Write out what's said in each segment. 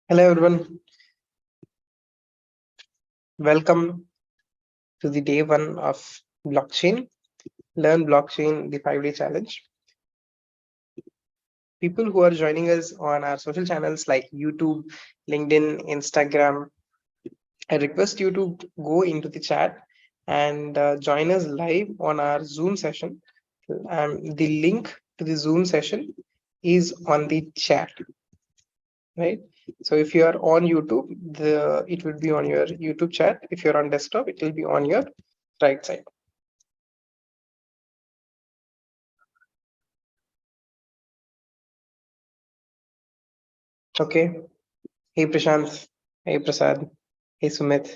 Hello everyone, welcome to the day one of blockchain. Learn blockchain, the 5-day challenge. People who are joining us on our social channels like YouTube, LinkedIn, Instagram, I request you to go into the chat and join us live on our Zoom session. The link to the Zoom session is on the chat, right? So if you are on YouTube, it will be on your YouTube chat. If you're on desktop, it will be on your right side. Okay. Hey Prashant. Hey Prasad. Hey Sumit.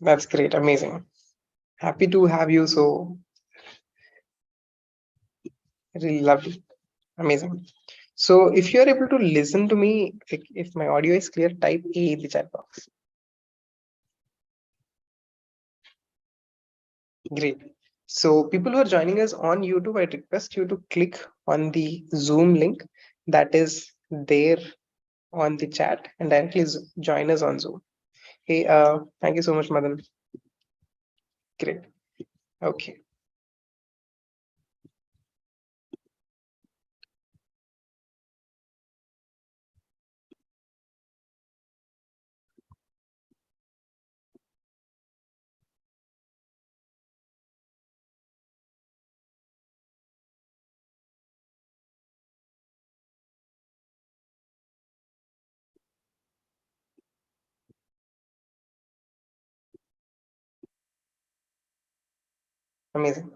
That's great. Amazing. Happy to have you. So really lovely. Amazing. So if you are able to listen to me, if my audio is clear, type A in the chat box. Great. So people who are joining us on YouTube, I request you to click on the Zoom link that is there on the chat and directly join us on Zoom. Hey, thank you so much, Madan. Great. Okay. Amazing.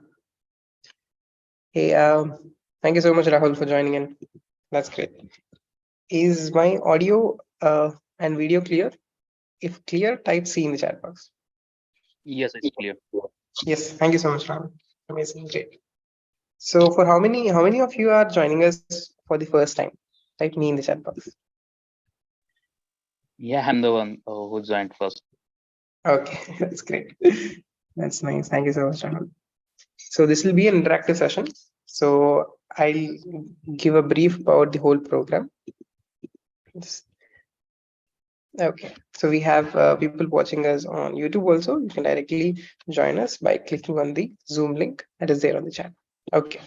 Hey, thank you so much, Rahul, for joining in. That's great. Is my audio and video clear? If clear, type C in the chat box. Yes, it's clear. Yes, thank you so much, Rahul. Amazing, great. So, for how many of you are joining us for the first time? Type me in the chat box. Yeah, I'm the one who joined first. Okay, that's great. That's nice. Thank you so much, Rahul. So this will be an interactive session. So I'll give a brief about the whole program. Okay, so we have people watching us on YouTube also. You can directly join us by clicking on the Zoom link that is there on the chat. Okay,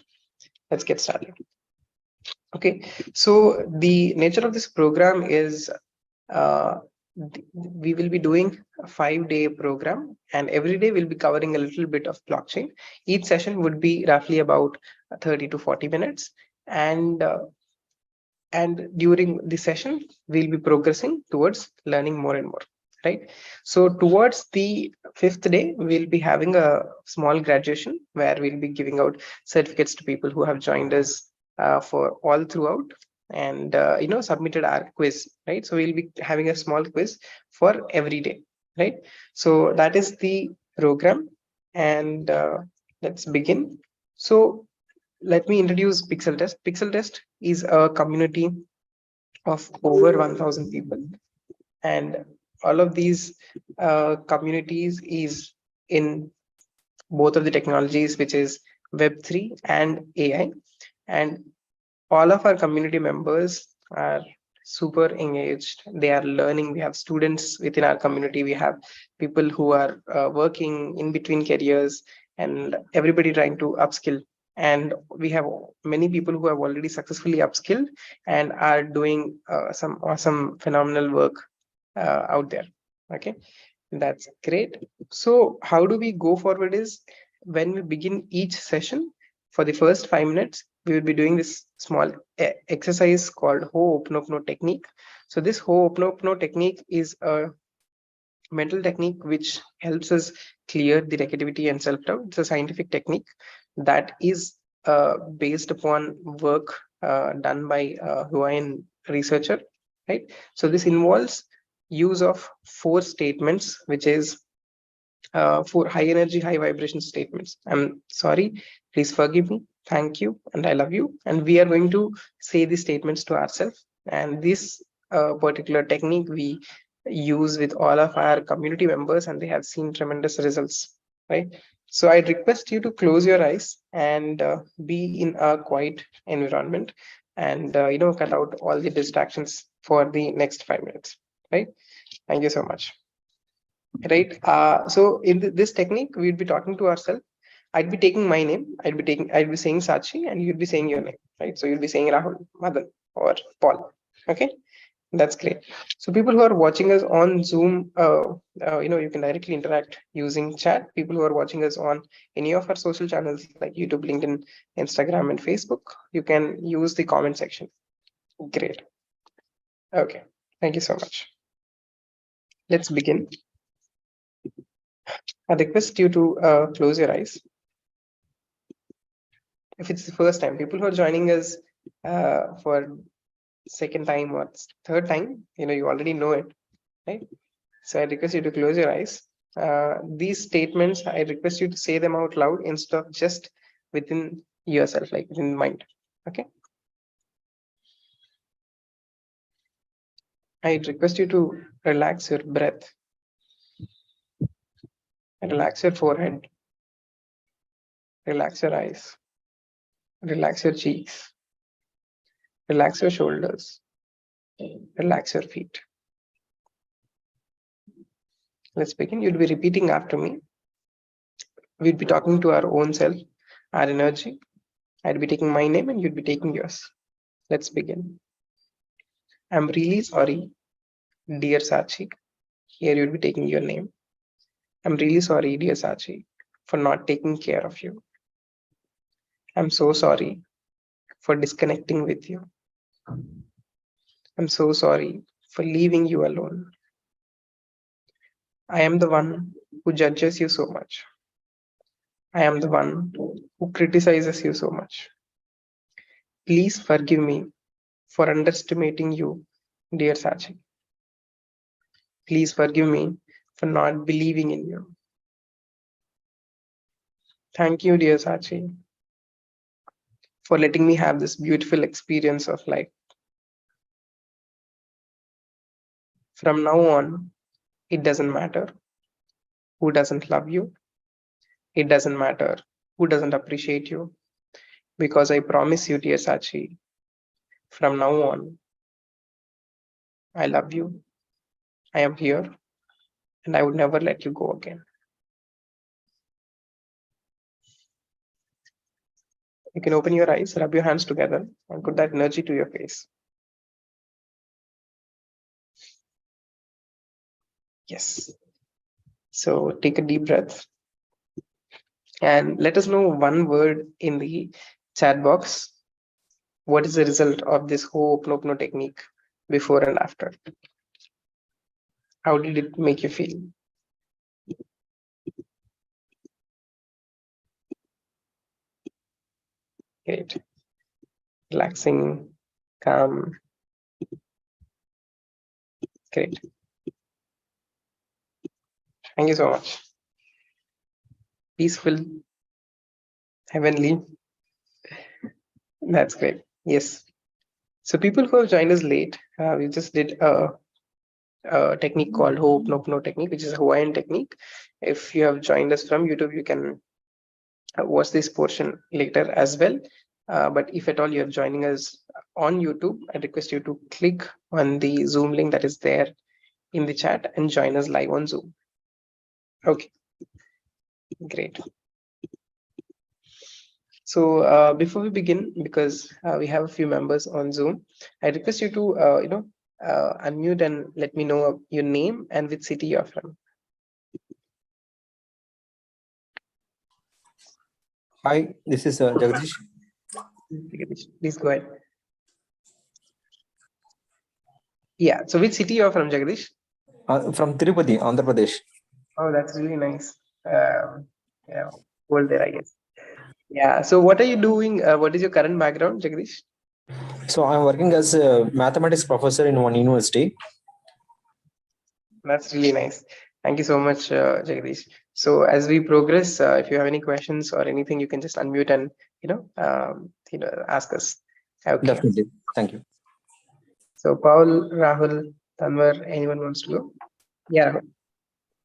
let's get started. Okay, so the nature of this program is uh, we will be doing a 5-day program, and every day we'll be covering a little bit of blockchain. Each session would be roughly about 30 to 40 minutes, and during the session we'll be progressing towards learning more and more, right? So towards the 5th day we'll be having a small graduation where we'll be giving out certificates to people who have joined us for all throughout and submitted our quiz, right? So we'll be having a small quiz for every day, right? So that is the program, and let's begin. So let me introduce Pixeltest. Pixeltest is a community of over 1,000 people, and all of these communities is in both of the technologies, which is Web3 and AI. And all of our community members are super engaged. They are learning. We have students within our community. We have people who are working in between careers, and everybody trying to upskill. And we have many people who have already successfully upskilled and are doing some awesome phenomenal work out there. Okay, that's great. So how do we go forward is when we begin each session, for the first 5 minutes we will be doing this small exercise called Ho'oponopono technique. So this Ho'oponopono technique is a mental technique which helps us clear the negativity and self-doubt. It's a scientific technique that is based upon work done by a Hawaiian researcher, right? So this involves use of 4 statements, which is 4 high energy, high vibration statements. I'm sorry, please forgive me, thank you, and I love you. And we are going to say these statements to ourselves. And this particular technique we use with all of our community members, and they have seen tremendous results, right? So I request you to close your eyes and be in a quiet environment and cut out all the distractions for the next 5 minutes, right? Thank you so much. Right. So in this technique, we'd be talking to ourselves. I'd be taking my name. I'd be saying Sachi, and you'd be saying your name, right? So you'd be saying Rahul, Madan, or Paul. Okay, that's great. So people who are watching us on Zoom, you can directly interact using chat. People who are watching us on any of our social channels like YouTube, LinkedIn, Instagram, and Facebook, you can use the comment section. Great. Okay. Thank you so much. Let's begin. I request you to close your eyes. If it's the first time, people who are joining us for second time or third time, you already know it, right? So I request you to close your eyes. These statements, I request you to say them out loud instead of just within yourself, like within mind. Okay. I request you to relax your breath, relax your forehead, relax your eyes, relax your cheeks, relax your shoulders, relax your feet. Let's begin. You'll be repeating after me. We'll be talking to our own self, our energy. I'd be taking my name and you'd be taking yours. Let's begin. I'm really sorry, dear Sachi. Here you'd be taking your name. I'm really sorry, dear Sachi, for not taking care of you. I'm so sorry for disconnecting with you. I'm so sorry for leaving you alone. I am the one who judges you so much. I am the one who criticizes you so much. Please forgive me for underestimating you, dear Sachi. Please forgive me for not believing in you. Thank you, dear Sachi, for letting me have this beautiful experience of life. From now on, it doesn't matter who doesn't love you. It doesn't matter who doesn't appreciate you. Because I promise you, dear Sachi, from now on, I love you. I am here and I would never let you go again. You can open your eyes, rub your hands together, and put that energy to your face. Yes. So take a deep breath and let us know one word in the chat box. What is the result of this Ho'oponopono technique before and after? How did it make you feel? Great. Relaxing, calm. Great. Thank you so much. Peaceful, heavenly. That's great. Yes. So people who have joined us late, we just did a technique called Ho'oponopono technique, which is a Hawaiian technique. If you have joined us from YouTube, you can watch this portion later as well. But if at all you're joining us on YouTube, I request you to click on the Zoom link that is there in the chat and join us live on Zoom. Okay, great. So before we begin, because we have a few members on Zoom, I request you to unmute and let me know your name and which city you're from. Hi, this is Jagdish. Please go ahead. Yeah, so which city you're from, Jagdish? From Tirupati, Andhra Pradesh. Oh, that's really nice. Yeah, cold there, I guess. Yeah, so what are you doing? What is your current background, Jagdish? So I'm working as a mathematics professor in one university. That's really nice. Thank you so much, Jagdish. So as we progress, if you have any questions or anything, you can just unmute and ask us. Okay. Definitely. Thank you. So Paul, Rahul, Tanwar, anyone wants to go? Yeah, Rahul.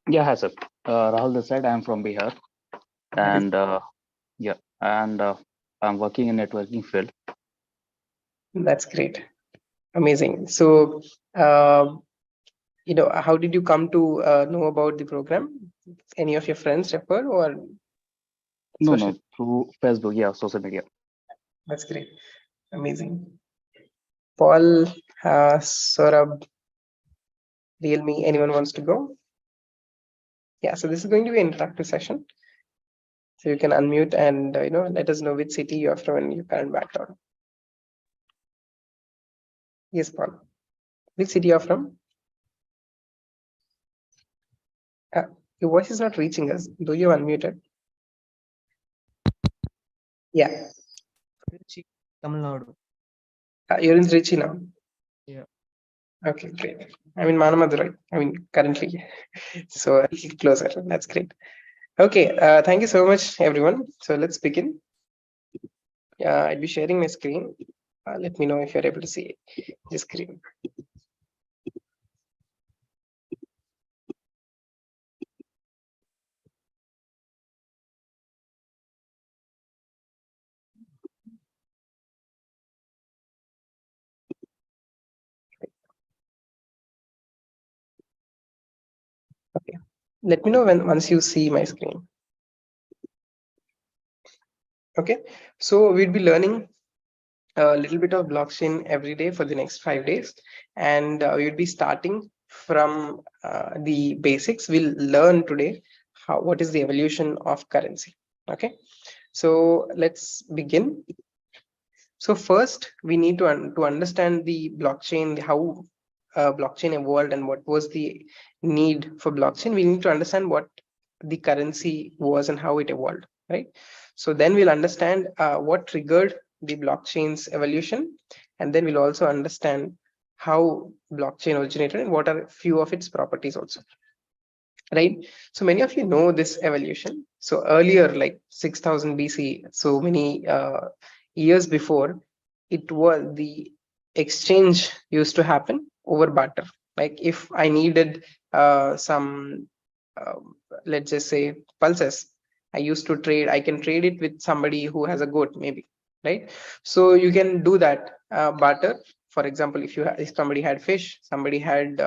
Yeah, hi, sir. Rahul this side. I'm from Bihar, and I'm working in networking field. That's great. Amazing. So, how did you come to know about the program? Any of your friends referred or social? No, through Facebook, yeah, social media. That's great. Amazing. Paul, Saurabh, Realme, anyone wants to go? Yeah, so this is going to be an interactive session. So you can unmute and let us know which city you're from and your current background. Yes, Paul. Which city you're from? Uh, your voice is not reaching us. Though you're unmuted. Yeah, Trichy, Tamil Nadu. you're in Trichy now. Yeah. Okay, great. I'm in Manamadurai. I mean, currently. So a little closer. That's great. Okay, thank you so much, everyone. So let's begin. I'll be sharing my screen. Let me know if you're able to see the screen. Okay. Let me know when once you see my screen. Okay. So we'll be learning a little bit of blockchain every day for the next 5 days, and we'll be starting from the basics. We'll learn today what is the evolution of currency. Okay. So let's begin. So first, we need to understand the blockchain, how blockchain evolved, and what was the need for blockchain. We need to understand what the currency was and how it evolved, right? So then we'll understand what triggered the blockchain's evolution, and then we'll also understand how blockchain originated and what are a few of its properties also, right? So many of you know this evolution. So earlier, like 6000 BC, so many years before, it was the exchange used to happen over barter. Like if I needed some, uh, let's just say pulses, I used to trade. I can trade it with somebody who has a goat, maybe, right? So you can do that barter. For example, if somebody had fish, somebody had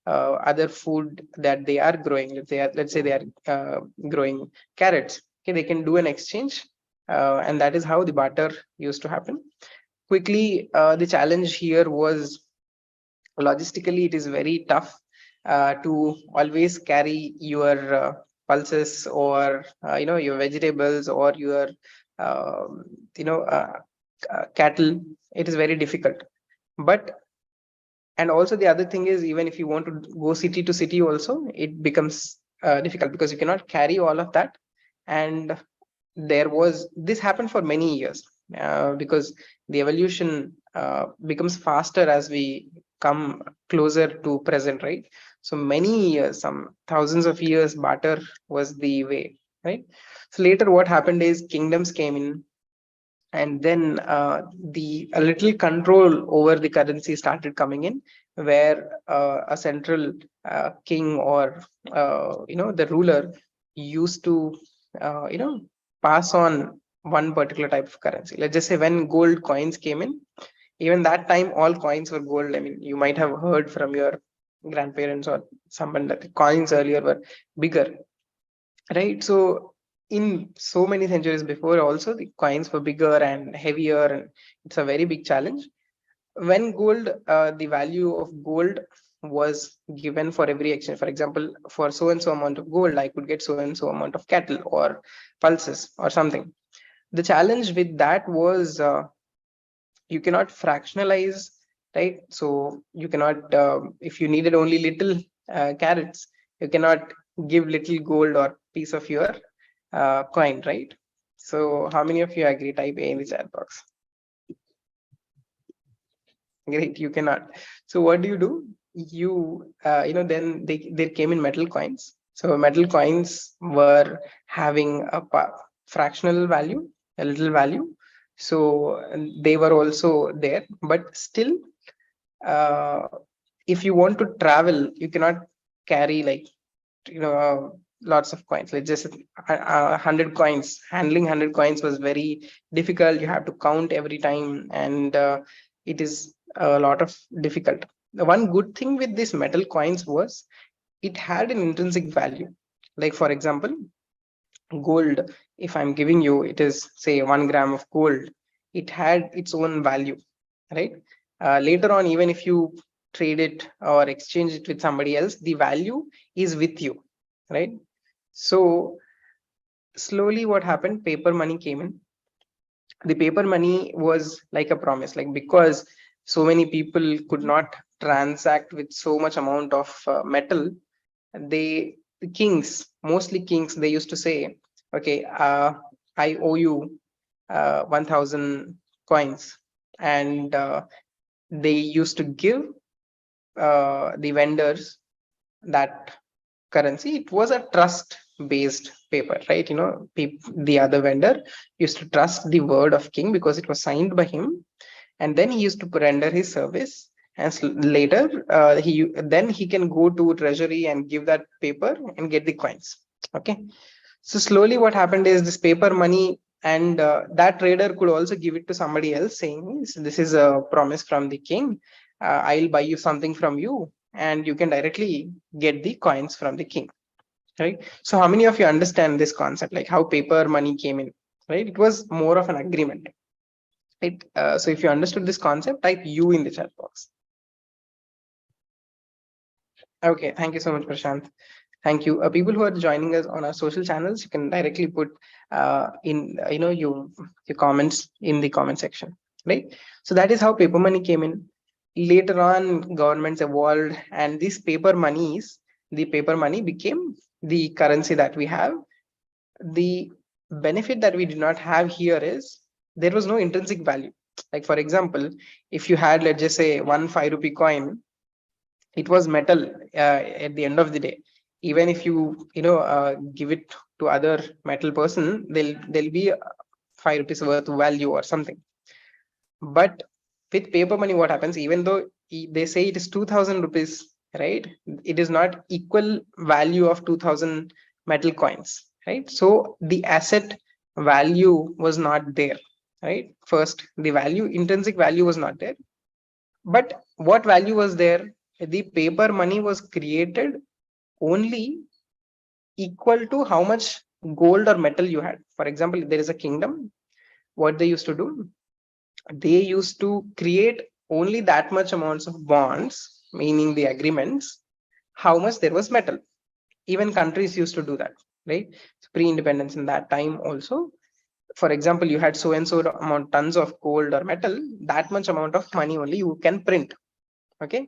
other food that they are growing. Let's say they are growing carrots. Okay, they can do an exchange, and that is how the barter used to happen. Quickly, the challenge here was logistically it is very tough to always carry your pulses or your vegetables or your um, you know uh, cattle. It is very difficult, but and also the other thing is, even if you want to go city to city also, it becomes difficult because you cannot carry all of that. And this happened for many years because the evolution becomes faster as we come closer to present, right? So many years, some thousands of years, barter was the way, right? So later what happened is kingdoms came in, and then the a little control over the currency started coming in, where a central king or the ruler used to uh, you know pass on one particular type of currency. Let's just say when gold coins came in, even that time all coins were gold. I mean, you might have heard from your grandparents or someone that the coins earlier were bigger, right? So in so many centuries before also, the coins were bigger and heavier, and it's a very big challenge. When gold, the value of gold was given for every exchange. For example, for so and so amount of gold, I could get so and so amount of cattle or pulses or something. The challenge with that was you cannot fractionalize, right? So you cannot, if you needed only little carrots, you cannot give little gold or piece of your coin, right? So how many of you agree? Type A in the chat box. Great, you cannot. So what do? Then they came in metal coins. So metal coins were having a fractional value, a little value. So they were also there, but still, uh, if you want to travel, you cannot carry like lots of coins. Like just 100 coins. Handling 100 coins was very difficult. You have to count every time, and it is a lot of difficult. The one good thing with these metal coins was it had an intrinsic value. Like for example, gold, if I'm giving you, it is say 1 gram of gold, it had its own value, right? Later on, even if you trade it or exchange it with somebody else, the value is with you, right? So slowly what happened, paper money came in. The paper money was like a promise, like because so many people could not transact with so much amount of metal, the kings, mostly kings, they used to say, okay, I owe you 1000 coins, and they used to give the vendors that currency. It was a trust based paper, right? You know, the other vendor used to trust the word of king because it was signed by him, and then he used to render his service, and later then he can go to treasury and give that paper and get the coins. Okay, so slowly what happened is this paper money, and that trader could also give it to somebody else saying, this is a promise from the king, I'll buy you something from you, and you can directly get the coins from the king, right? So how many of you understand this concept, like how paper money came in, right? It was more of an agreement, right? So if you understood this concept, type U in the chat box. Okay, thank you so much, Prashant. Thank you. People who are joining us on our social channels, you can directly put in your comments in the comment section, right? So that is how paper money came in. Later on, governments evolved, and these the paper money became the currency that we have. The benefit that we did not have here is there was no intrinsic value. Like for example, if you had, let's just say, 1 5 rupee coin, it was metal at the end of the day. Even if you give it to other metal person, there'll be 5 rupees worth of value or something. But with paper money, what happens, even though they say it is 2000 rupees, right, it is not equal value of 2000 metal coins, right? So the asset value was not there, right? First, the value, intrinsic value was not there. But what value was there? The paper money was created only equal to how much gold or metal you had. For example, there is a kingdom. What they used to do, they used to create only that much amounts of bonds, meaning the agreements, how much there was metal. Even countries used to do that, right? So pre-independence in that time also. For example, you had so and so amount tons of gold or metal, that much amount of money only you can print. Okay,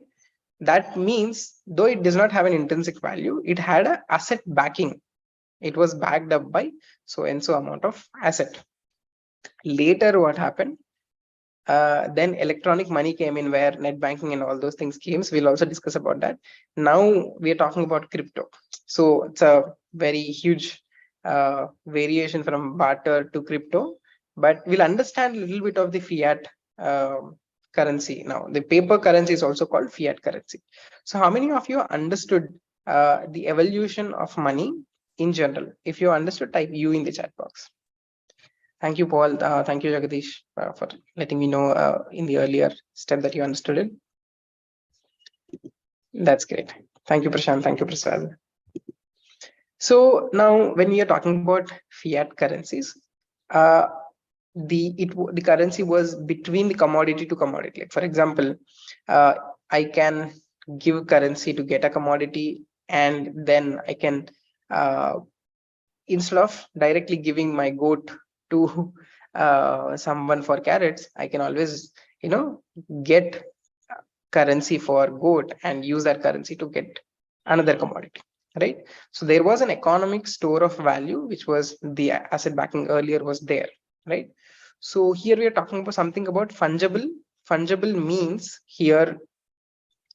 that means though it does not have an intrinsic value, it had an asset backing. It was backed up by so and so amount of asset. Later what happened, then electronic money came in, where net banking and all those things came. So we'll also discuss about that. Now we are talking about crypto. So it's a very huge variation from barter to crypto, but we'll understand a little bit of the fiat currency now. The paper currency is also called fiat currency. So how many of you understood the evolution of money in general? If you understood, type U in the chat box. Thank you, Paul. Thank you, Jagadish, for letting me know in the earlier step that you understood it. That's great. Thank you, Prashant. Thank you, Prasad. So now when we are talking about fiat currencies, the currency was between the commodity to commodity. Like for example, I can give currency to get a commodity, and then I can instead of directly giving my goat to someone for carrots, I can always get currency for goat and use that currency to get another commodity, right? So there was an economic store of value, which was the asset backing earlier was there, right? So here we are talking about something about fungible. Fungible means here,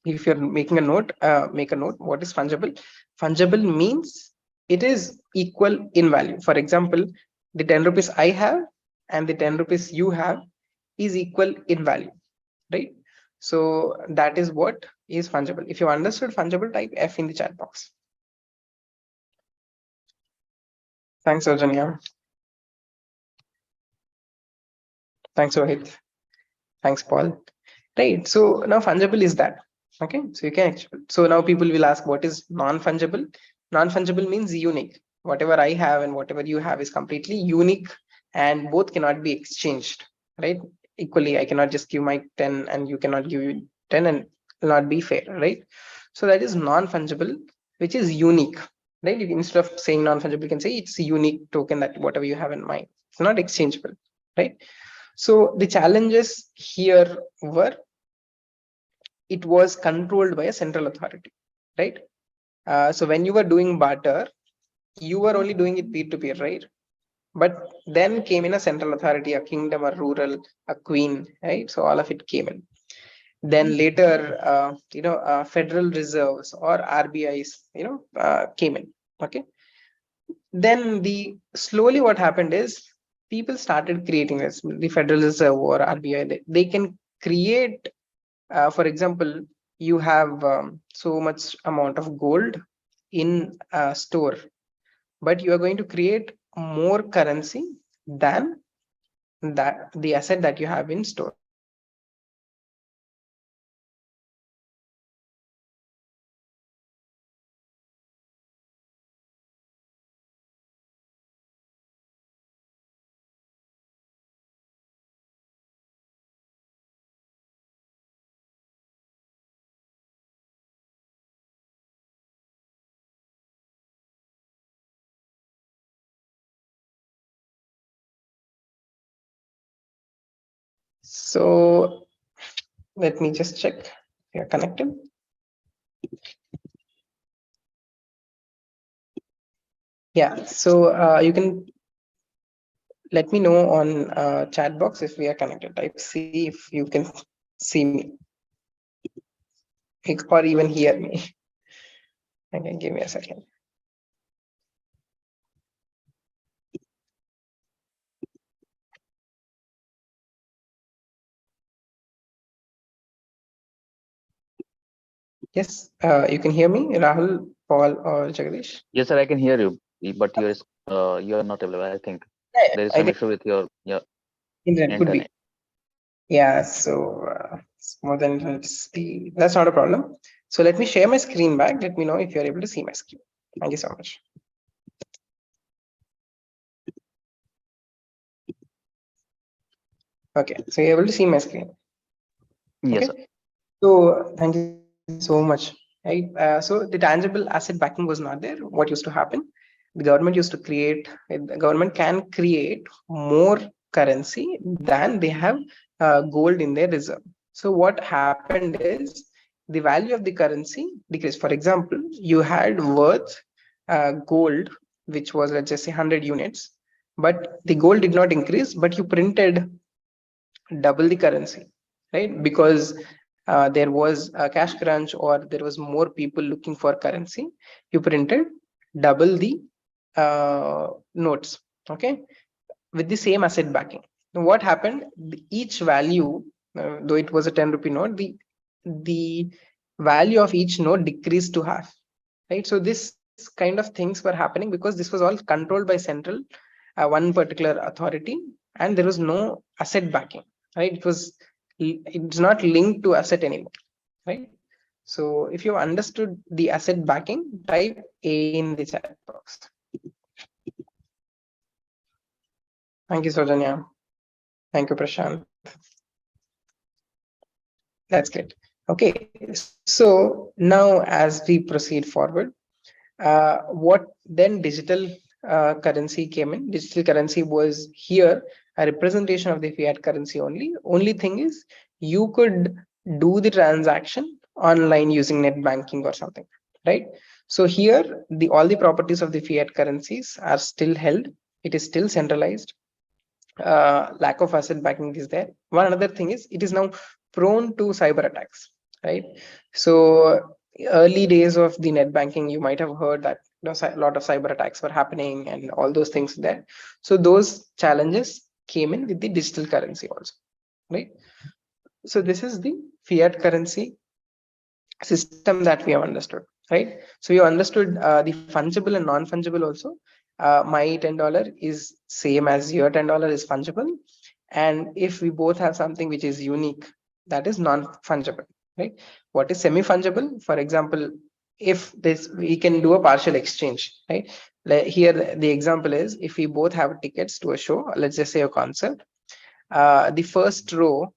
if you're making a note, make a note. What is fungible? Fungible means it is equal in value. For example, the 10 rupees I have and the 10 rupees you have is equal in value, right? So that is what is fungible. If you understood fungible, type F in the chat box. Thanks, Arjanya. Thanks, Rohit. Thanks, Paul. right? So now fungible is that. Okay, so you can, so now people will ask, what is non-fungible? Non-fungible means unique. Whatever I have and whatever you have is completely unique, and both cannot be exchanged, right? Equally, I cannot just give my 10 and you cannot give you 10, and will not be fair, right? So that is non-fungible, which is unique, right? You can, instead of saying non-fungible, you can say it's a unique token that whatever you have in mind, it's not exchangeable, right? So the challenges here were, it was controlled by a central authority, right? So when you were doing barter, you were only doing it peer-to-peer, right? But then came in a central authority, a kingdom, a rural, a queen, right? So all of it came in. Then later, Federal Reserves or RBIs, came in. Okay. Then slowly what happened is people started creating this. The Federal Reserve or RBI, they can create. For example, you have so much amount of gold in a store, but you are going to create more currency than that the asset that you have in store. So let me just check if you're connected. Yeah, so you can let me know on chat box if we are connected. Type see if you can see me or even hear me. Okay, give me a second. Yes, you can hear me, Rahul, Paul, or Jagdish. Yes, sir, I can hear you, but you are not available. I think Yeah, there is I some think issue with your internet could be. internet. Yeah, so it's more than that's not a problem. So let me share my screen back. Let me know if you're able to see my screen. Thank you so much. Okay, so you're able to see my screen. Yes, Okay, sir. so thank you so much. Right, so the tangible asset backing was not there. What used to happen? The government used to create. The government can create more currency than they have gold in their reserve. So what happened is the value of the currency decreased. For example, you had worth gold, which was, let's just say, 100 units, but the gold did not increase, but you printed double the currency, right? Because there was a cash crunch or there was more people looking for currency, you printed double the notes, okay, with the same asset backing. Now what happened, each value, though it was a 10 rupee note, the value of each note decreased to half, right? So this kind of things were happening because this was all controlled by central one particular authority, and there was no asset backing, right? It's not linked to asset anymore, right? So if you understood the asset backing, type A in the chat box. Thank you, Sojanya. Thank you, Prashant. That's great. Okay, so now as we proceed forward, what then digital currency came in. Digital currency was here a representation of the fiat currency only. Only thing is you could do the transaction online using net banking or something, right? So here the all the properties of the fiat currencies are still held. It is still centralized. Lack of asset backing is there. One another thing is it is now prone to cyber attacks, right? So early days of the net banking, you might have heard that a lot of cyber attacks were happening and all those things there. So those challenges came in with the digital currency also, right? So this is the fiat currency system that we have understood, right? So you understood the fungible and non-fungible also. My $10 is same as your $10 is fungible, and if we both have something which is unique, that is non-fungible, right? What is semi-fungible? For example, if this, we can do a partial exchange, right? Like here the example is, if we both have tickets to a show, let's just say a concert, the first row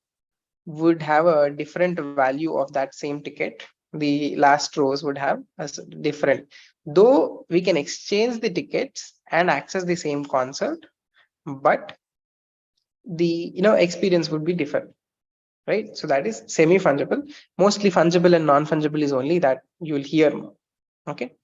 would have a different value of that same ticket. The last rows would have a different, though we can exchange the tickets and access the same concert, but the experience would be different, right? So that is semi-fungible. Mostly fungible and non-fungible is only that you'll hear more. Okay,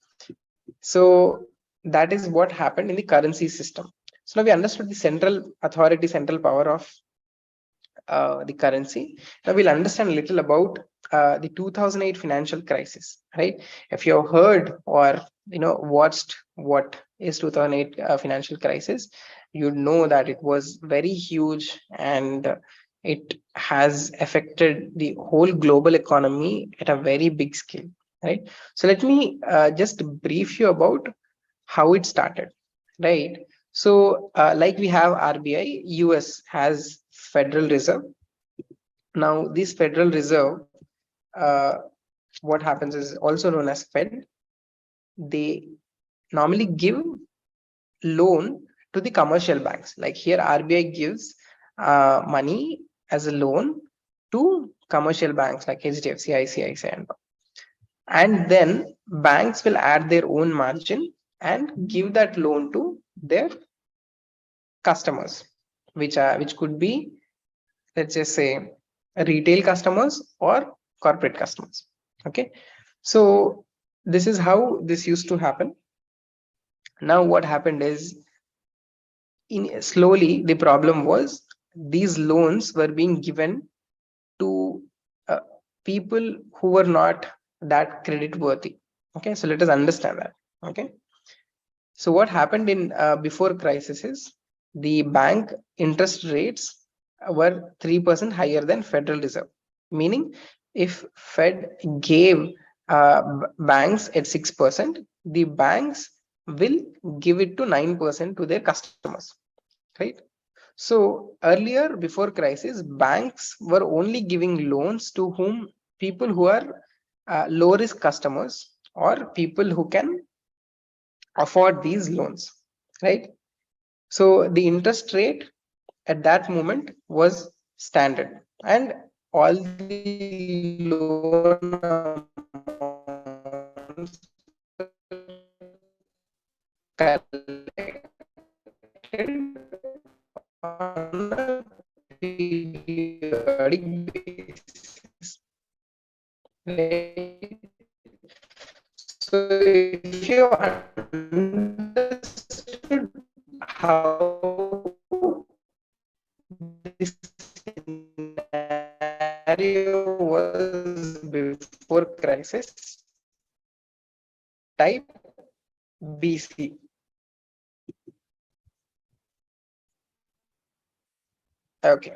so that is what happened in the currency system. So now we understood the central authority, central power of the currency. Now we'll understand a little about the 2008 financial crisis, right? If you have heard or watched what is 2008 financial crisis, you know that it was very huge, and it has affected the whole global economy at a very big scale, right? So let me just brief you about how it started, right? So like we have RBI, US has Federal Reserve. Now this Federal Reserve, uh, what happens is also known as Fed. They normally give loan to the commercial banks. Like here RBI gives money as a loan to commercial banks like HDFC, ICICI, and then banks will add their own margin and give that loan to their customers, which could be, let's just say, retail customers or corporate customers. Okay, so this is how this used to happen. Now what happened is, in slowly the problem was, these loans were being given to uh, people who were not that credit worthy. Okay, so let us understand that. Okay, so what happened in before crisis is, the bank interest rates were 3% higher than Federal Reserve. Meaning, if Fed gave banks at 6%, the banks will give it to 9% to their customers, right? So earlier, before crisis, banks were only giving loans to whom people who are low risk customers, or people who can afford these loans, right? So the interest rate at that moment was standard, and all the loan amounts collected on a periodic basis, right? So if you understood how this scenario was before crisis, type BC. Okay.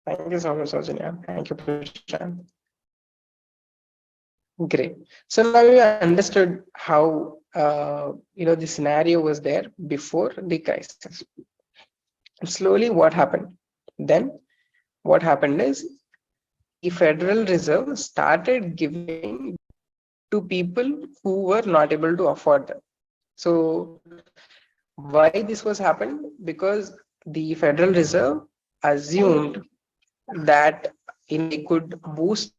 Thank you so much, Sojanya. Thank you, Prashant. Great. So now you understood how the scenario was there before the crisis. Slowly, what happened? Then what happened is, the Federal Reserve started giving to people who were not able to afford them. So why this was happened? Because the Federal Reserve assumed that they could boost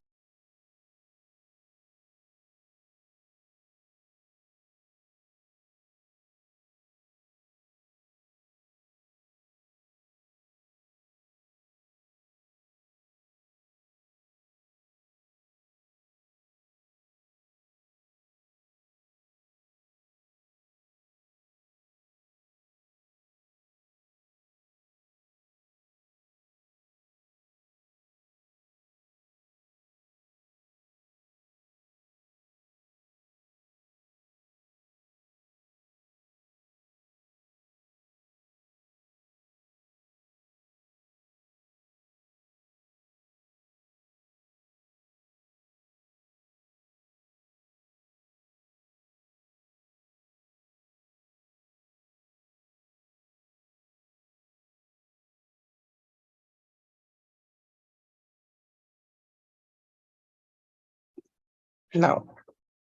Now,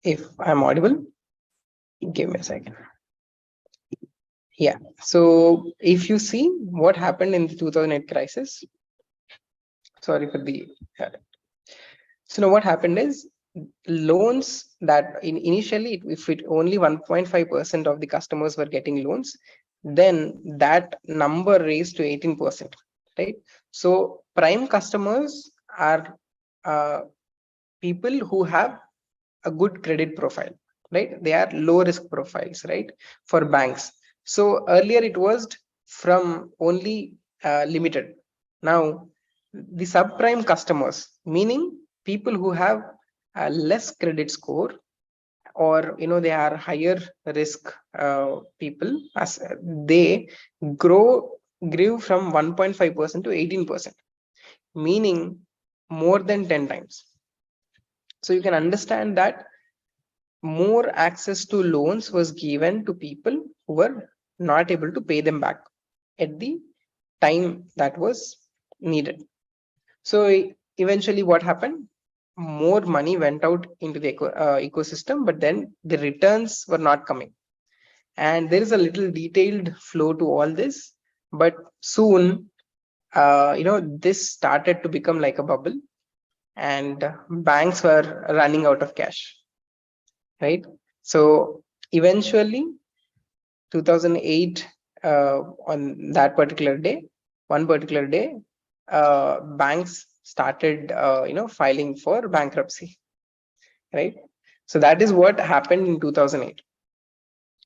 if I'm audible, give me a second. Yeah. So if you see what happened in the 2008 crisis, sorry for the. So now what happened is loans that initially, if it only 1.5% of the customers were getting loans, then that number raised to 18%. Right. So prime customers are people who have a good credit profile, right? They are low risk profiles, right? For banks. So earlier it was from only limited. Now the subprime customers, meaning people who have a less credit score, or they are higher risk people, as they grow grew from 1.5% to 18%, meaning more than 10 times. So you can understand that more access to loans was given to people who were not able to pay them back at the time that was needed. So eventually what happened? More money went out into the ecosystem, but then the returns were not coming. And there is a little detailed flow to all this, but soon, this started to become like a bubble, and banks were running out of cash, right? So eventually 2008, on that particular day, one particular day, banks started filing for bankruptcy, right? So that is what happened in 2008.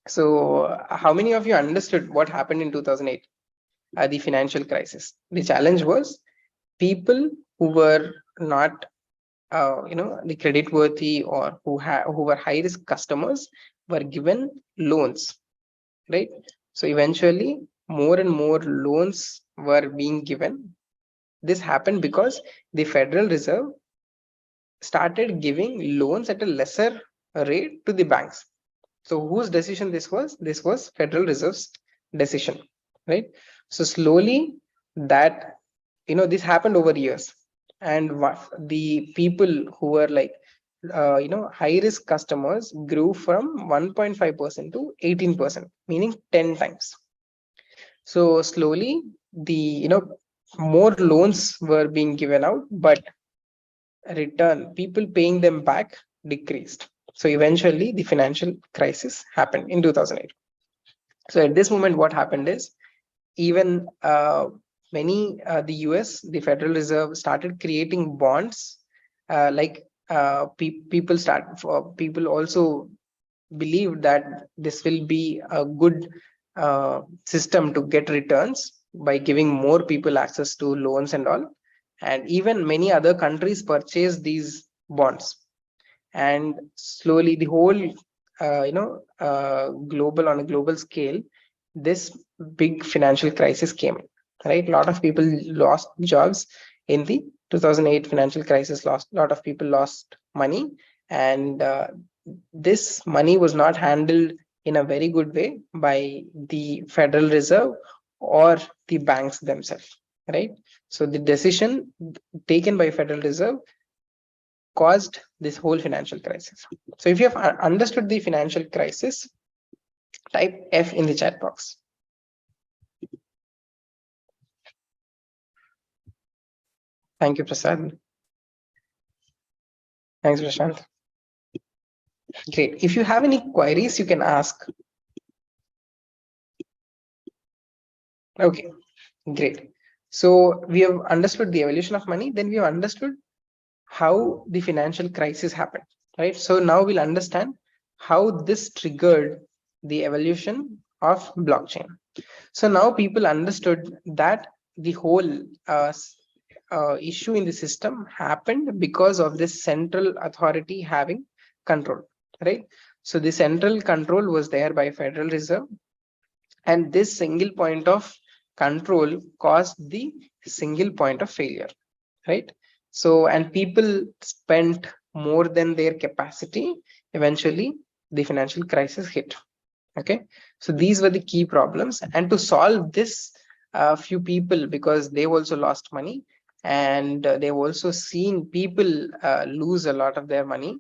So how many of you understood what happened in 2008, the financial crisis? The challenge was people who were not the credit worthy, or who were high risk customers, were given loans, right? So eventually more and more loans were being given. This happened because the Federal Reserve started giving loans at a lesser rate to the banks. So whose decision this was? This was Federal Reserve's decision, right? So slowly that, this happened over years, and the people who were like high risk customers grew from 1.5% to 18%, meaning 10 times. So slowly the more loans were being given out, but return, people paying them back, decreased. So eventually the financial crisis happened in 2008. So at this moment what happened is, even the US, the Federal Reserve, started creating bonds, people also believed that this will be a good system to get returns by giving more people access to loans and all. And even many other countries purchased these bonds, and slowly the whole global, on a global scale, this big financial crisis came, right? A lot of people lost jobs in the 2008 financial crisis. A lot of people lost money, and this money was not handled in a very good way by the Federal Reserve or the banks themselves, right? So the decision taken by Federal Reserve caused this whole financial crisis. So if you have understood the financial crisis, type F in the chat box. Thank you, Prasad. Thanks, Prashant. Great. If you have any queries, you can ask. Okay, great. So we have understood the evolution of money, then we have understood how the financial crisis happened, right? So now we'll understand how this triggered the evolution of blockchain. So now people understood that the whole issue in the system happened because of this central authority having control, right? So the central control was there by Federal Reserve, and this single point of control caused the single point of failure, right? So, and people spent more than their capacity. Eventually the financial crisis hit. Okay, so these were the key problems, and to solve this, few people, because they've also lost money, and they've also seen people lose a lot of their money,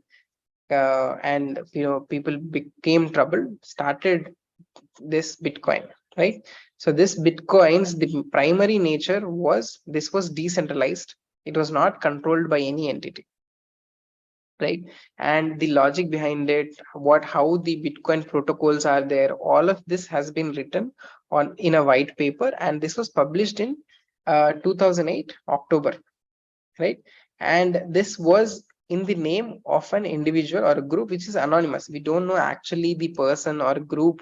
and people became troubled, started this Bitcoin, right? So this Bitcoins, the primary nature was this was decentralized. It was not controlled by any entity, right? And the logic behind it, how the Bitcoin protocols are there, all of this has been written on in a white paper, and this was published in 2008 October, right? And this was in the name of an individual or a group which is anonymous. We don't know actually the person or group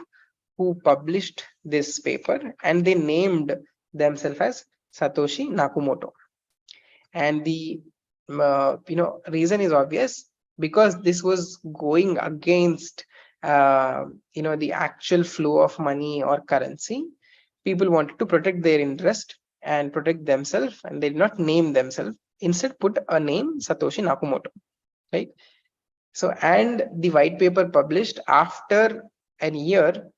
who published this paper, and they named themselves as Satoshi Nakamoto. And the reason is obvious, because this was going against the actual flow of money or currency. People wanted to protect their interest and protect themselves, and they did not name themselves, instead put a name Satoshi Nakamoto, right? So, and the white paper published after a year,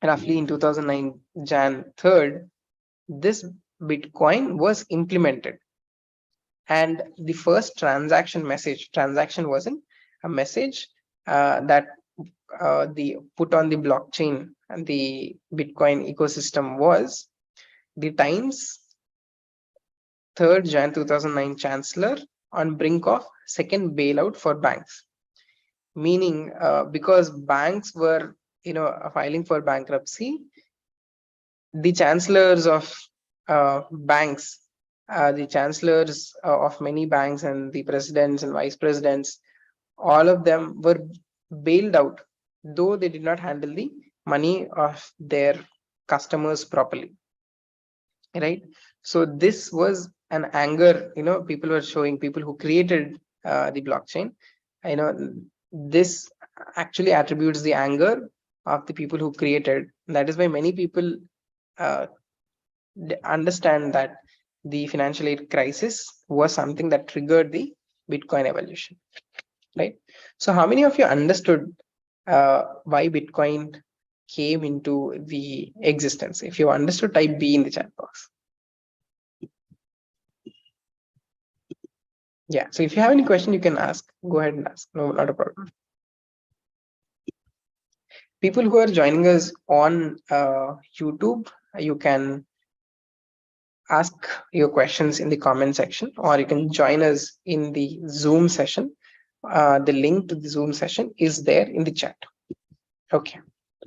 roughly in 2009 Jan 3rd, this Bitcoin was implemented. And the first transaction wasn't a message that the put on the blockchain and the Bitcoin ecosystem was the Times 3rd Jan 2009 chancellor on brink of second bailout for banks, meaning because banks were filing for bankruptcy, the chancellors of banks, the chancellors of many banks, and the presidents and vice presidents, all of them were bailed out, though they did not handle the money of their customers properly, right? So this was an anger, people were showing, people who created the blockchain, this actually attributes the anger of the people who created. That is why many people understand that the financial aid crisis was something that triggered the Bitcoin evolution, right? So how many of you understood why Bitcoin came into the existence? If you understood, type B in the chat box. Yeah, so if you have any question, you can ask. Go ahead and ask. No, not a problem. People who are joining us on YouTube, you can ask your questions in the comment section, or you can join us in the Zoom session. The link to the Zoom session is there in the chat. Okay,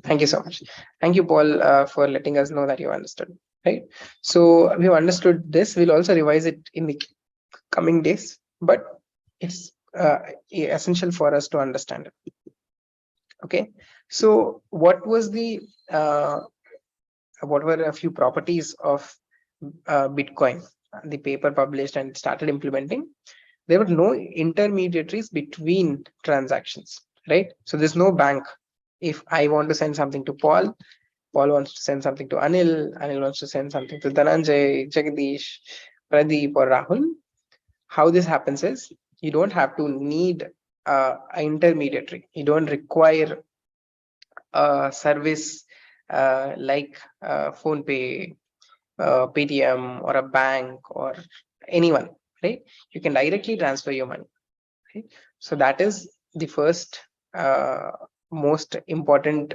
thank you so much. Thank you, Paul, for letting us know that you understood, right? So we've understood this. We'll also revise it in the coming days, but it's essential for us to understand it. Okay, so what were a few properties of Bitcoin? The paper published and started implementing. There were no intermediaries between transactions, right? So there's no bank. If I want to send something to Paul wants to send something to Anil wants to send something to Dhananjay, Jagdish, Pradeep, or Rahul. How this happens is, you don't have to need an intermediary. You don't require a service like PhonePe, Paytm, or a bank, or anyone, right? You can directly transfer your money, right? So that is the first most important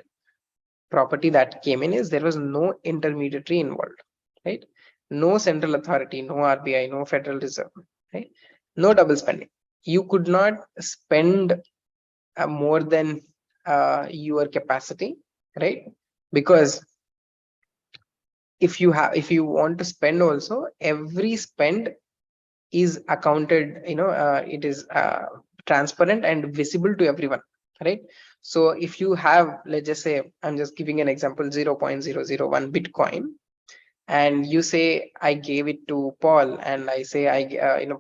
property that came in, is there was no intermediary involved, right? No central authority, no RBI, no Federal Reserve, right? No double spending. You could not spend more than your capacity, right? Because if you want to spend also, every spend is accounted, it is transparent and visible to everyone, right? So if you have, let's just say, I'm just giving an example, 0.001 Bitcoin, and you say I gave it to Paul, and I say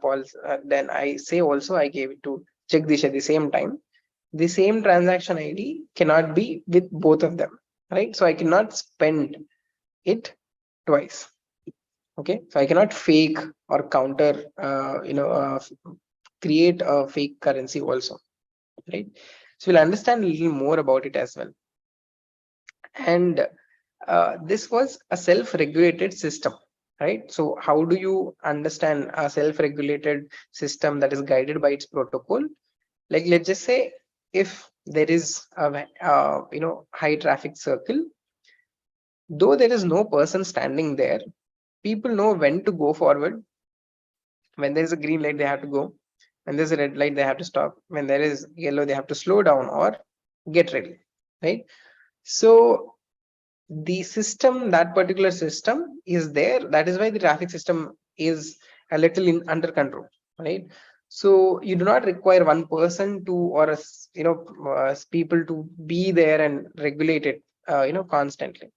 Paul, then I say also I gave it to Jagdish at the same time, the same transaction ID cannot be with both of them, right? So I cannot spend it twice. Okay, so I cannot fake or counter create a fake currency also, right? So we'll understand a little more about it as well. And this was a self-regulated system, right? So how do you understand a self-regulated system that is guided by its protocol? Like let's just say if there is a high traffic circle, though there is no person standing there, people know when to go forward. When there is a green light, they have to go. When there's a red light, they have to stop. When there is yellow, they have to slow down or get ready, right? So the system, that particular system is there. That is why the traffic system is a little under control, right? So you do not require one person to, or people to be there and regulate it constantly.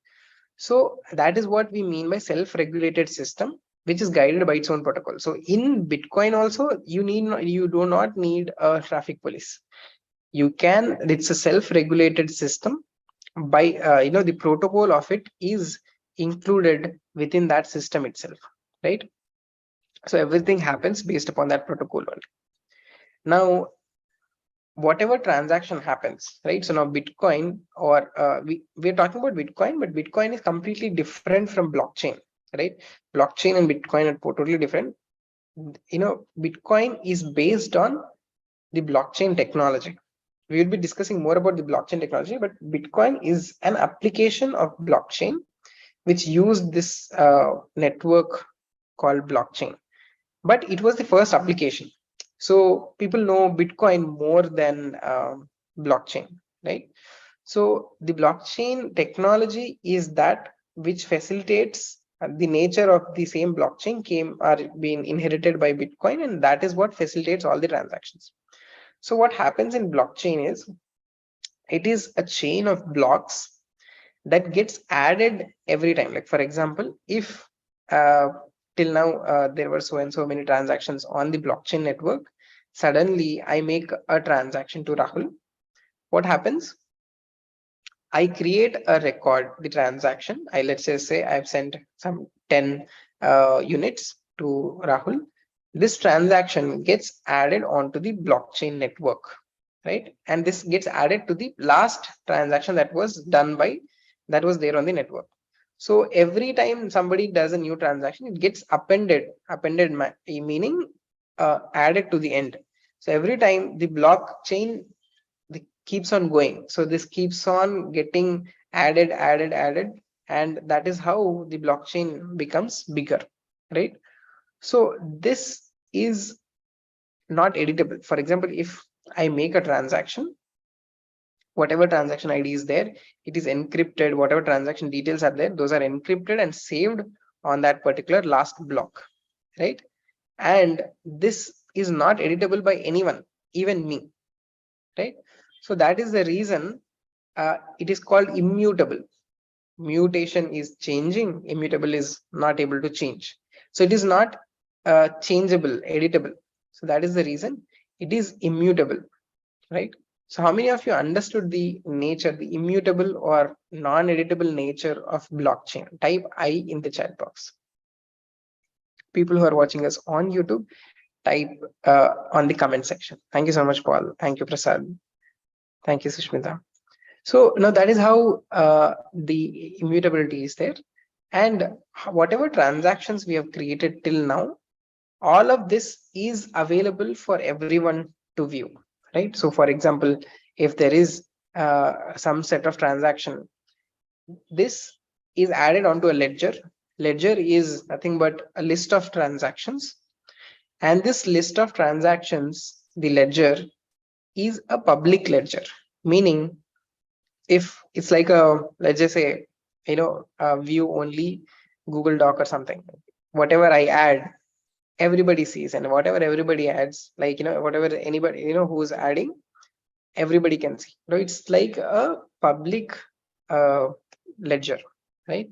So that is what we mean by self-regulated system, which is guided by its own protocol. So in Bitcoin also, you do not need a traffic police. It's a self-regulated system by the protocol of it is included within that system itself, right? So everything happens based upon that protocol only. Now whatever transaction happens, right? So now Bitcoin, or we're talking about Bitcoin, but Bitcoin is completely different from blockchain, right? Blockchain and Bitcoin are totally different. Bitcoin is based on the blockchain technology. We will be discussing more about the blockchain technology, but Bitcoin is an application of blockchain which used this network called blockchain. But it was the first application. So people know Bitcoin more than blockchain, right? So the blockchain technology is that which facilitates the nature of the same blockchain being inherited by Bitcoin, and that is what facilitates all the transactions. So what happens in blockchain is it is a chain of blocks that gets added every time. Like for example, if till now there were so and so many transactions on the blockchain network, suddenly I make a transaction to Rahul. What happens? I create a record, the transaction. Let's just say I've sent some 10 units to Rahul. This transaction gets added onto the blockchain network, right? And this gets added to the last transaction that was there on the network. So every time somebody does a new transaction, it gets appended meaning added to the end. So every time the blockchain keeps on going, so this keeps on getting added, and that is how the blockchain becomes bigger, right? So this is not editable. For example, if I make a transaction, whatever transaction ID is there, it is encrypted. Whatever transaction details are there, those are encrypted and saved on that particular last block, right? And this is not editable by anyone, even me, right? So that is the reason it is called immutable. Mutation is changing, immutable is not able to change. So it is not changeable, editable. So that is the reason it is immutable, right? So how many of you understood the nature, the immutable or non-editable nature of blockchain? Type I in the chat box. People who are watching us on YouTube, type on the comment section. Thank you so much, Paul. Thank you, Prasad. Thank you, Sushmita. So now that is how the immutability is there. And whatever transactions we have created till now, all of this is available for everyone to view, right? So for example, if there is some set of transaction, this is added onto a ledger. Ledger is nothing but a list of transactions. And this list of transactions, the ledger, is a public ledger, meaning if it's like let's just say, a view only Google Doc or something, whatever I add, everybody sees, and whatever everybody adds, like, whatever anybody, who's adding, everybody can see. It's like a public ledger, right?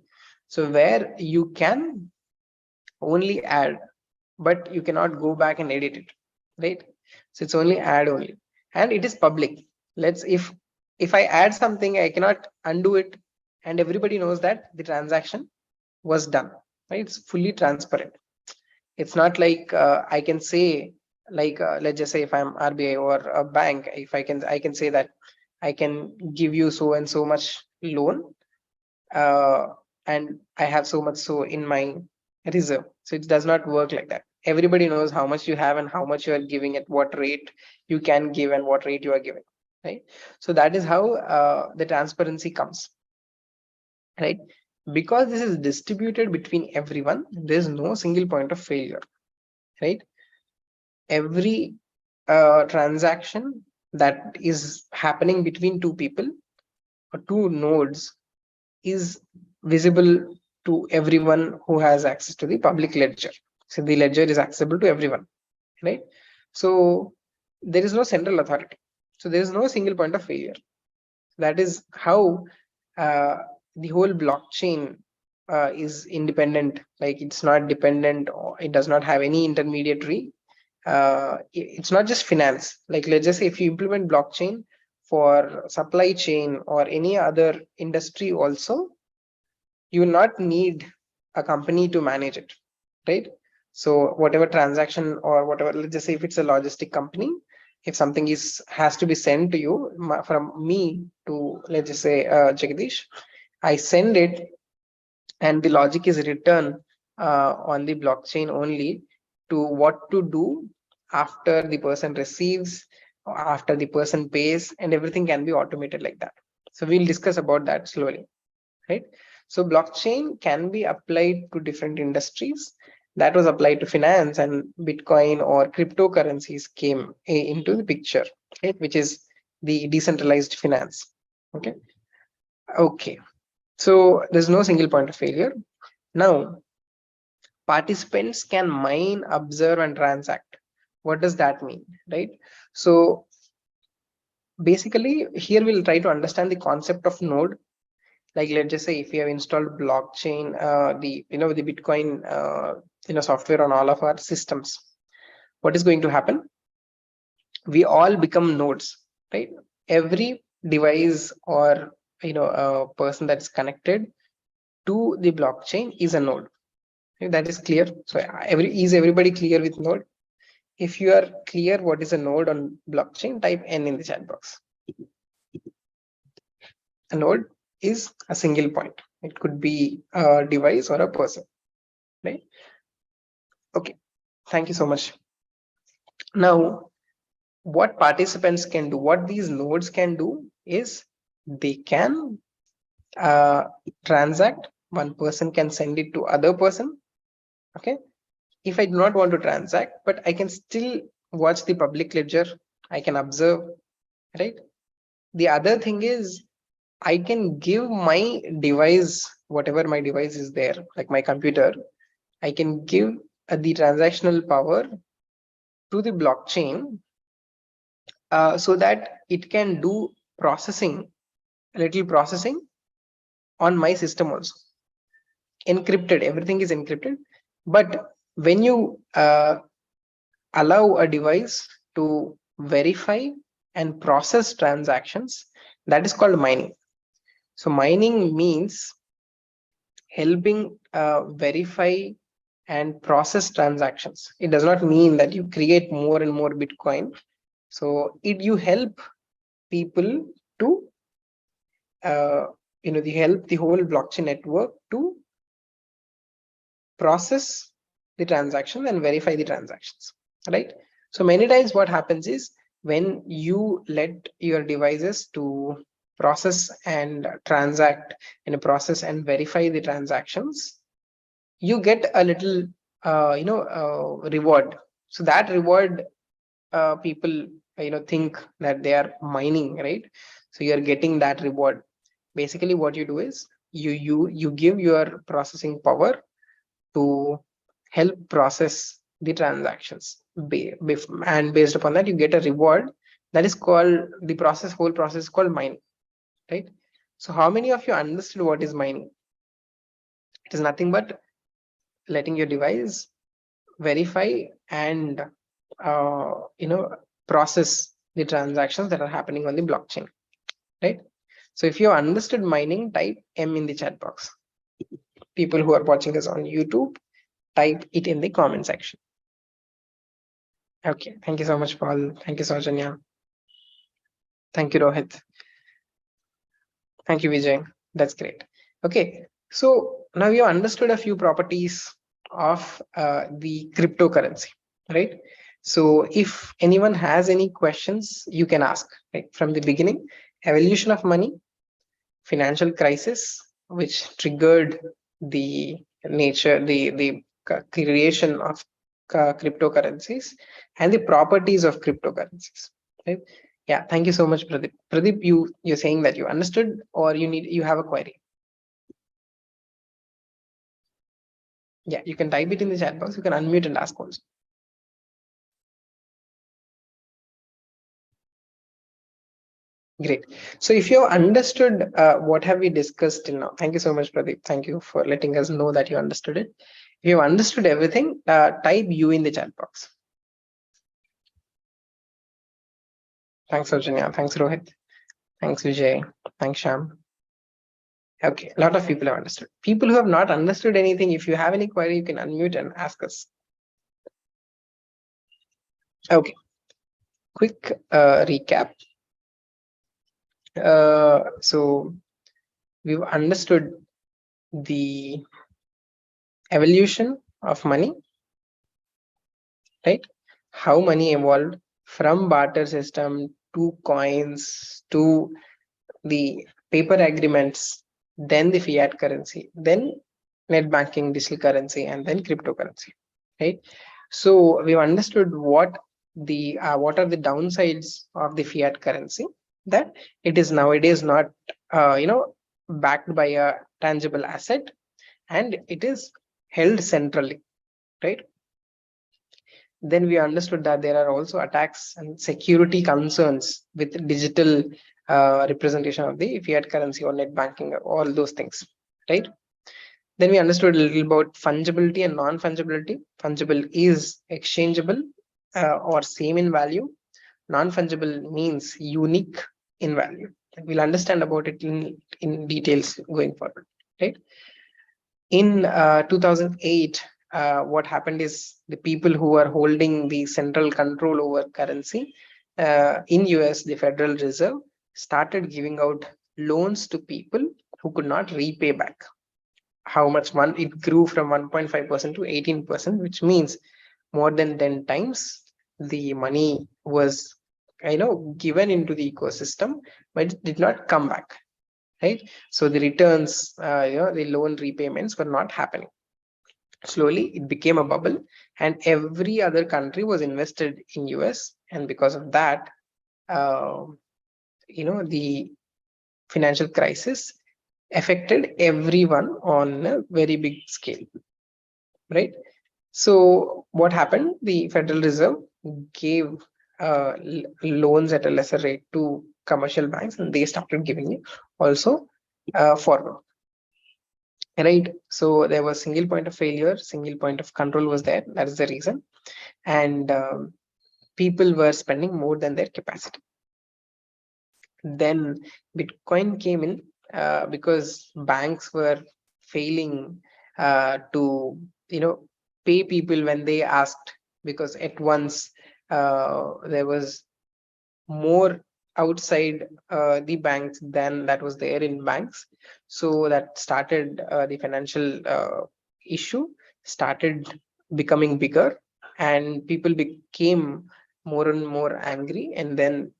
So where you can only add, but you cannot go back and edit it, right? So it's only add only, and it is public. If I add something, I cannot undo it, and everybody knows that the transaction was done, right? It's fully transparent. It's not like I can say, like let's just say if I'm RBI or a bank, if I can say that I can give you so and so much loan, and I have so much so in my reserve. So it does not work like that. everybody knows how much you have and how much you are giving, at what rate you can give and what rate you are giving, right? So that is how the transparency comes, right? Because this is distributed between everyone, there is no single point of failure, right? Every transaction that is happening between two people or two nodes is visible to everyone who has access to the public ledger. So the ledger is accessible to everyone, right? So there is no central authority. So there is no single point of failure. That is how the whole blockchain is independent. Like it's not dependent, or it does not have any intermediary. It's not just finance. Like let's just say if you implement blockchain for supply chain or any other industry also, you will not need a company to manage it, right? So whatever transaction or whatever, let's just say if it's a logistic company, if something has to be sent to you from me to, let's just say Jagdish, I send it and the logic is written on the blockchain only to what to do after the person receives, or after the person pays, and everything can be automated like that. So we'll discuss about that slowly, right? So blockchain can be applied to different industries. That was applied to finance, and Bitcoin or cryptocurrencies came into the picture, right? Which is the decentralized finance. Okay. Okay. So there's no single point of failure. Now, participants can mine, observe, and transact. What does that mean, right? So basically, here we'll try to understand the concept of node. Like let's just say if we have installed blockchain, the Bitcoin software on all of our systems, what is going to happen? We all become nodes, right? Every device or a person that's connected to the blockchain is a node. Okay, that is clear. So is everybody clear with node? If you are clear what is a node on blockchain, type N in the chat box. A node is a single point. It could be a device or a person, right? Okay, thank you so much. Now, what participants can do, what these nodes can do is they can transact. One person can send it to other person. Okay, if I do not want to transact, but I can still watch the public ledger, I can observe, right? The other thing is I can give my device, whatever my device is there, like my computer, I can give the transactional power to the blockchain so that it can do processing, little processing on my system also. Encrypted, everything is encrypted. But when you allow a device to verify and process transactions, that is called mining. So mining means helping verify and process transactions. It does not mean that you create more and more Bitcoin. So you help people to they help the whole blockchain network to process the transaction and verify the transactions, right? So many times what happens is when you let your devices to process and transact in a process and verify the transactions, you get a little reward. So that reward, people think that they are mining, right? So you're getting that reward. Basically what you do is you give your processing power to help process the transactions, and based upon that you get a reward. That is called the whole process is called mining, right? So how many of you understood what is mining? It is nothing but letting your device verify and process the transactions that are happening on the blockchain, right? So if you understood mining, type M in the chat box. People who are watching us on YouTube, type it in the comment section. Okay, thank you so much, Paul. Thank you, Saujanya. Thank you, Rohit. Thank you, Vijay. That's great. Okay, so now you understood a few properties of the cryptocurrency, right? So if anyone has any questions, you can ask. Right? From the beginning, evolution of money, financial crisis, which triggered the the creation of cryptocurrencies, and the properties of cryptocurrencies. Right? Yeah. Thank you so much, Pradeep. Pradeep, you're saying that you understood, or you have a query. Yeah, you can type it in the chat box. You can unmute and ask also. Great. So if you have understood what have we discussed till now, thank you so much, Pradeep. Thank you for letting us know that you understood it. If you have understood everything, type U in the chat box. Thanks, Virginia. Thanks, Rohit. Thanks, Vijay. Thanks, Sham. Okay, a lot of people have understood. People who have not understood anything, if you have any query, you can unmute and ask us. Okay, quick recap. So we've understood the evolution of money, right? How money evolved from barter system to coins to the paper agreements, then the fiat currency, then net banking, digital currency, and then cryptocurrency, right? So we've understood what are the downsides of the fiat currency, that it is nowadays not backed by a tangible asset, and it is held centrally, right? Then we understood that there are also attacks and security concerns with digital representation of the fiat currency or net banking, or all those things, right? Then we understood a little about fungibility and non-fungibility. Fungible is exchangeable or same in value. Non-fungible means unique in value. We'll understand about it in details going forward, right? In 2008, what happened is the people who are holding the central control over currency in US, the Federal Reserve started giving out loans to people who could not repay back. How much? It grew from 1.5% to 18%, which means more than 10 times the money was given into the ecosystem, but it did not come back, right? So the returns, the loan repayments were not happening. Slowly it became a bubble, and every other country was invested in US, and because of that, the financial crisis affected everyone on a very big scale, right? So what happened? The Federal Reserve gave loans at a lesser rate to commercial banks, and they started giving it also forward, right? So there was single point of failure, single point of control was there. That is the reason, and people were spending more than their capacity. Then Bitcoin came in because banks were failing to pay people when they asked, because at once there was more outside the banks than that was there in banks. So that started the financial issue started becoming bigger, and people became more and more angry. And then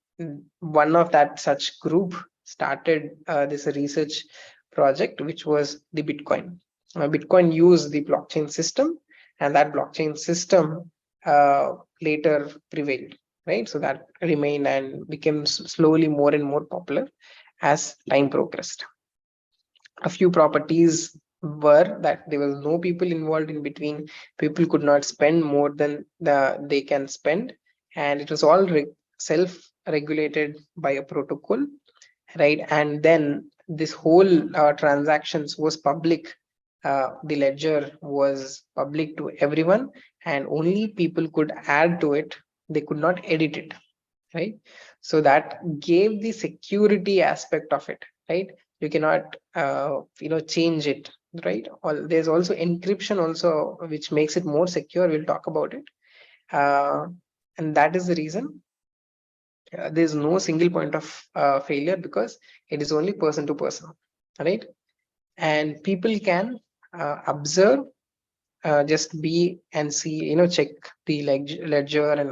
one of that such group started this research project, which was the Bitcoin. Bitcoin used the blockchain system, and that blockchain system later prevailed, right? So that remained and became slowly more and more popular as time progressed. A few properties were that there was no people involved in between. People could not spend more than they can spend, and it was all self-regulated by a protocol, right? And then this whole transactions was public. The ledger was public to everyone, and only people could add to it. They could not edit it, right? So that gave the security aspect of it, right? You cannot change it, right? There's also encryption also, which makes it more secure. We'll talk about it, and that is the reason there's no single point of failure, because it is only person to person, right? And people can observe just be and see, check the ledger and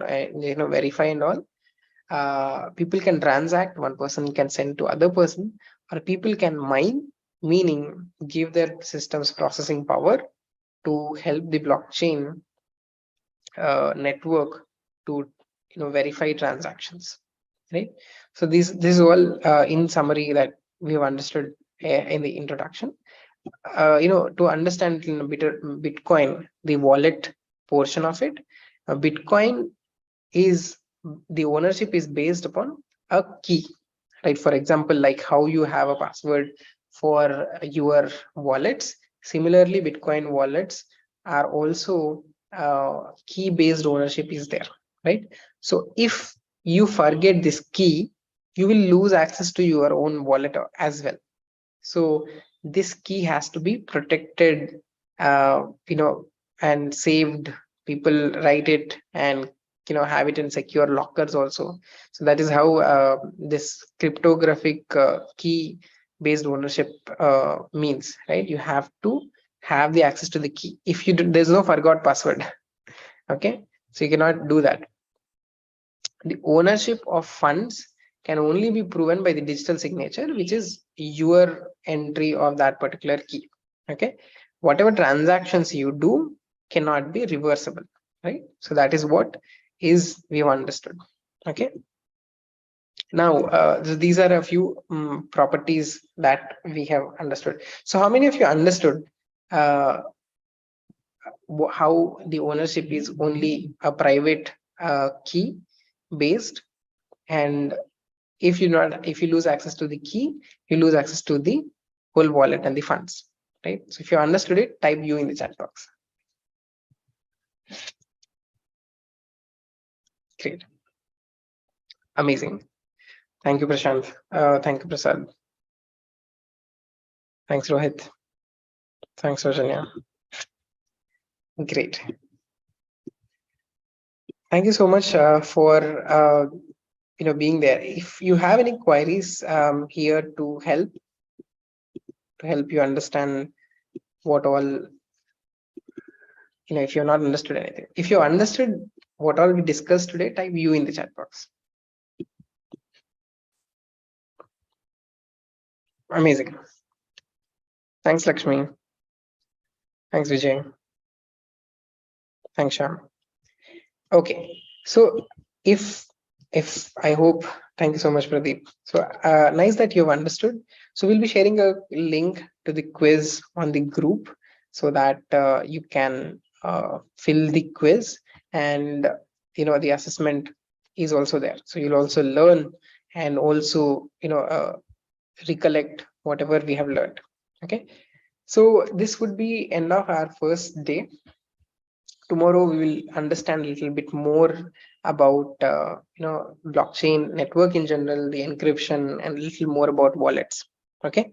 verify and all. People can transact, one person can send to other person, or people can mine, meaning give their systems processing power to help the blockchain network to verify transactions, right? So this is all in summary that we have understood in the introduction. To understand Bitcoin, the wallet portion of it, Bitcoin is, the ownership is based upon a key, right? For example, like how you have a password for your wallets, similarly Bitcoin wallets are also key based ownership is there, right? So if you forget this key, you will lose access to your own wallet as well. So this key has to be protected, and saved. People write it and have it in secure lockers also. So that is how this cryptographic key based ownership means, right? You have to have the access to the key. If you do, there's no forgot password, okay, so you cannot do that. The ownership of funds can only be proven by the digital signature, which is your entry of that particular key, okay? Whatever transactions you do cannot be reversible, right? So that is what is we've understood, okay? Now these are a few properties that we have understood. So how many of you understood how the ownership is only a private key based, and if you lose access to the key, you lose access to the whole wallet and the funds, right? So if you understood it, type U in the chat box. Great, amazing. Thank you, Prashant. Thank you, Prasad. Thanks, Rohit. Thanks, Rajanya. Great. Thank you so much for being there. If you have any queries here to help you understand what all, if you're not understood anything, if you understood what all we discussed today, type U in the chat box. Amazing. Thanks, Lakshmi. Thanks, Vijay. Thanks, Sham. Okay, so if I hope, thank you so much, Pradeep. So nice that you've understood. So we'll be sharing a link to the quiz on the group so that you can fill the quiz, and the assessment is also there. So you'll also learn and also recollect whatever we have learned. Okay, so this would be end of our first day. Tomorrow we will understand a little bit more about blockchain network in general, the encryption, and a little more about wallets. Okay,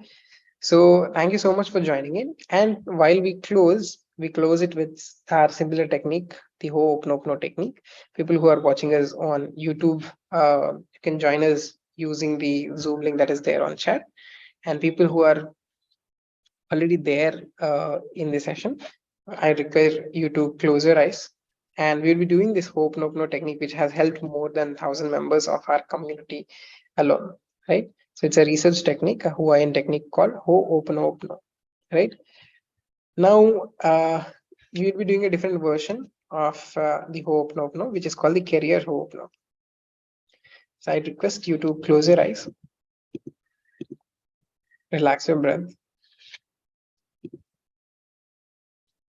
so thank you so much for joining in. And while we close it with our similar technique, the Ho'oponopono technique. People who are watching us on YouTube, you can join us using the Zoom link that is there on chat. And people who are already there in the session, I require you to close your eyes, and we'll be doing this Ho'oponopono technique, which has helped more than 1,000 members of our community alone, right? So it's a research technique, a Hawaiian technique called Ho'oponopono, right? Now, we'll be doing a different version of the Ho'oponopono, which is called the carrier Ho'oponopono. So I request you to close your eyes, relax your breath.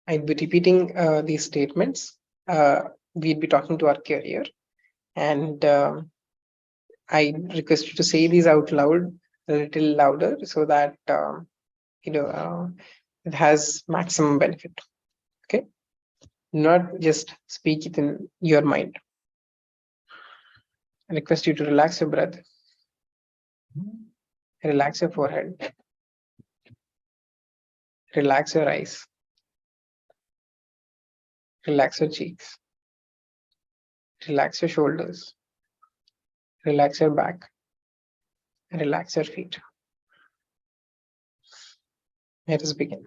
I'll be repeating these statements. We'll be talking to our carrier, and I request you to say these out loud, a little louder, so that it has maximum benefit. Okay, not just speak it in your mind. I request you to relax your breath, relax your forehead, relax your eyes, relax your cheeks, relax your shoulders, relax your back, relax your feet. Let us begin.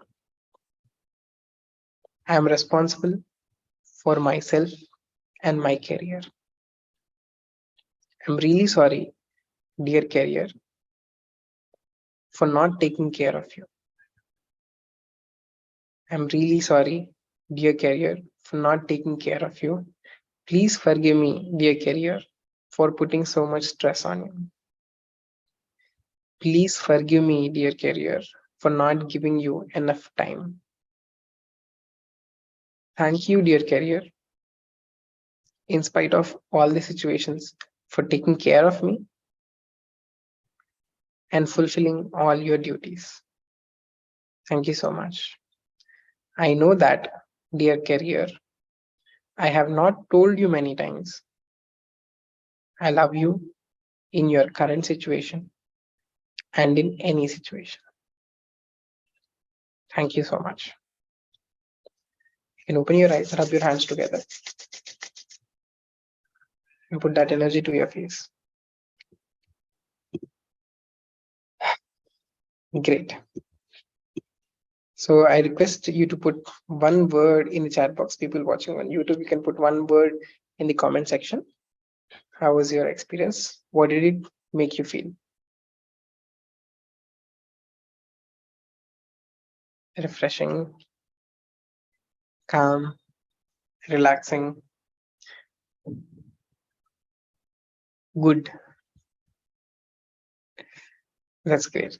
I am responsible for myself and my career. I'm really sorry, dear career, for not taking care of you. I'm really sorry, dear career, for not taking care of you. Please forgive me, dear career, for putting so much stress on you. Please forgive me, dear career, for not giving you enough time. Thank you, dear career, in spite of all the situations, for taking care of me and fulfilling all your duties. Thank you so much. I know that, dear career, I have not told you many times. I love you in your current situation and in any situation. Thank you so much. You can open your eyes, rub your hands together, and put that energy to your face. Great. So I request you to put one word in the chat box. People watching on YouTube, you can put one word in the comment section. How was your experience? What did it make you feel? Refreshing, calm, relaxing, good. That's great.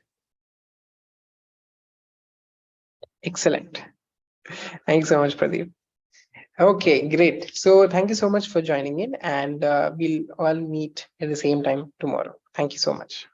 Excellent. Thanks so much, Pradeep. Okay, great. So thank you so much for joining in, and we'll all meet at the same time tomorrow. Thank you so much.